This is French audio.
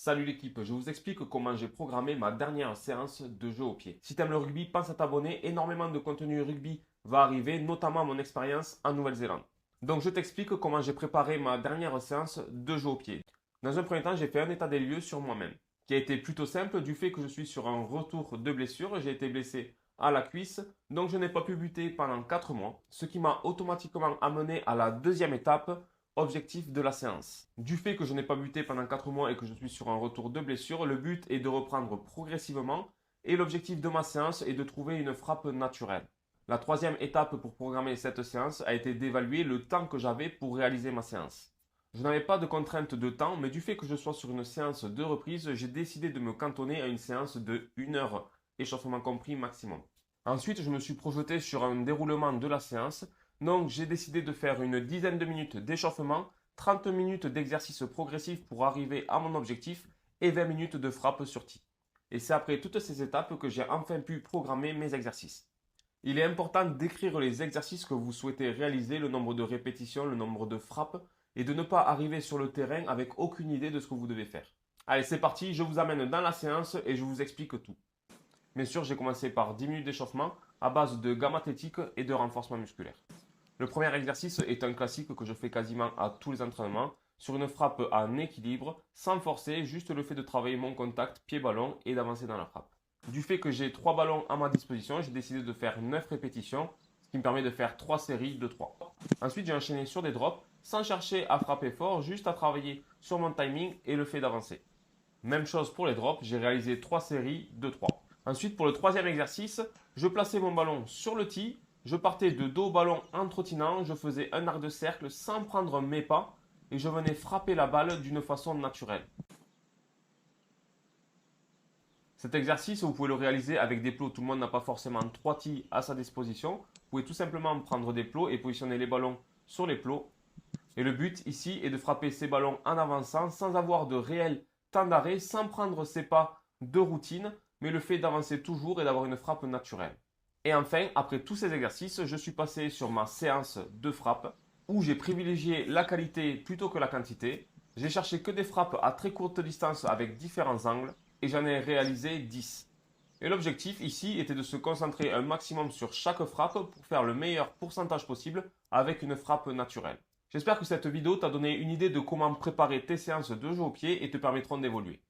Salut l'équipe, je vous explique comment j'ai programmé ma dernière séance de jeu au pied. Si t'aimes le rugby, pense à t'abonner, énormément de contenu rugby va arriver, notamment mon expérience en Nouvelle-Zélande. Donc je t'explique comment j'ai préparé ma dernière séance de jeu au pied. Dans un premier temps, j'ai fait un état des lieux sur moi-même, qui a été plutôt simple du fait que je suis sur un retour de blessure, j'ai été blessé à la cuisse, donc je n'ai pas pu buter pendant 4 mois, ce qui m'a automatiquement amené à la deuxième étape, objectif de la séance. Du fait que je n'ai pas buté pendant 4 mois et que je suis sur un retour de blessure, le but est de reprendre progressivement et l'objectif de ma séance est de trouver une frappe naturelle. La troisième étape pour programmer cette séance a été d'évaluer le temps que j'avais pour réaliser ma séance. Je n'avais pas de contrainte de temps, mais du fait que je sois sur une séance de reprise, j'ai décidé de me cantonner à une séance de 1 heure, échauffement compris maximum. Ensuite, je me suis projeté sur un déroulement de la séance. Donc, j'ai décidé de faire une dizaine de minutes d'échauffement, 30 minutes d'exercice progressif pour arriver à mon objectif et 20 minutes de frappe sur tee. Et c'est après toutes ces étapes que j'ai enfin pu programmer mes exercices. Il est important d'écrire les exercices que vous souhaitez réaliser, le nombre de répétitions, le nombre de frappes, et de ne pas arriver sur le terrain avec aucune idée de ce que vous devez faire. Allez, c'est parti, je vous amène dans la séance et je vous explique tout. Bien sûr, j'ai commencé par 10 minutes d'échauffement à base de gamme athlétique et de renforcement musculaire. Le premier exercice est un classique que je fais quasiment à tous les entraînements, sur une frappe en équilibre, sans forcer, juste le fait de travailler mon contact pied-ballon et d'avancer dans la frappe. Du fait que j'ai 3 ballons à ma disposition, j'ai décidé de faire 9 répétitions, ce qui me permet de faire 3 séries de 3. Ensuite, j'ai enchaîné sur des drops, sans chercher à frapper fort, juste à travailler sur mon timing et le fait d'avancer. Même chose pour les drops, j'ai réalisé 3 séries de 3. Ensuite, pour le troisième exercice, je plaçais mon ballon sur le tee. Je partais de dos au ballon en trottinant, je faisais un arc de cercle sans prendre mes pas et je venais frapper la balle d'une façon naturelle. Cet exercice, vous pouvez le réaliser avec des plots. Tout le monde n'a pas forcément 3 tees à sa disposition. Vous pouvez tout simplement prendre des plots et positionner les ballons sur les plots. Et le but ici est de frapper ces ballons en avançant sans avoir de réel temps d'arrêt, sans prendre ses pas de routine, mais le fait d'avancer toujours et d'avoir une frappe naturelle. Et enfin, après tous ces exercices, je suis passé sur ma séance de frappe où j'ai privilégié la qualité plutôt que la quantité. J'ai cherché que des frappes à très courte distance avec différents angles et j'en ai réalisé 10. Et l'objectif ici était de se concentrer un maximum sur chaque frappe pour faire le meilleur pourcentage possible avec une frappe naturelle. J'espère que cette vidéo t'a donné une idée de comment préparer tes séances de jeu au pied et te permettront d'évoluer.